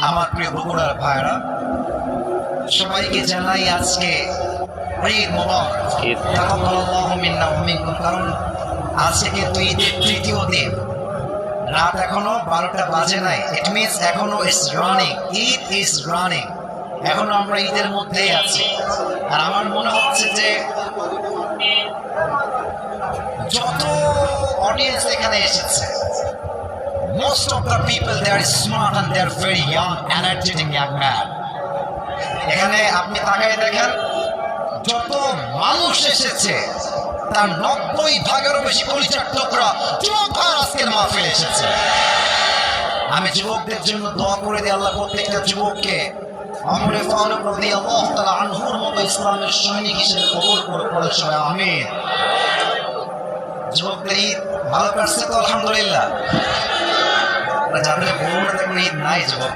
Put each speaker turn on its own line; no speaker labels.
আমার প্রিয় বগুড়ার ভাইরা, সবাইকে জানাই আজকে ঈদ মোবারক। তাকাব্বালাল্লাহু মিন্না ওয়া মিনকুম। কারণ আজকে কিন্তু ঈদের তৃতীয় দিন, রাত এখনো 12টা বাজে নাই। ইট মিনস এখনো it's running, Eid is running. এখনো আমরা ঈদের মধ্যেই আছি। আর আমার মনে হচ্ছে যে যত অডিয়েন্স এখানে এসেছে, most of the people they are smart and they are very young, energetic young man. এখানে আপনি তাকায় দেখেন, যত মানুষ এসেছে তার 90% বেশি পরিচয় টুকরা যুবক আজকের মাহফিল এসেছে। আমি যুবকদের জন্য দোয়া করে দিই, আল্লাহ প্রত্যেকটা যুবককে আমরে ফারুক রাদিয়াল্লাহু তাআলা আনহুর মতো ইসলামের সৈনিক হিসেবে কবুল করে সবাই আমিন। যুবকদের ঈদ ভালো কাটছে তো আলহামদুলিল্লাহ। যাদের বড় ঈদ নাই যুবক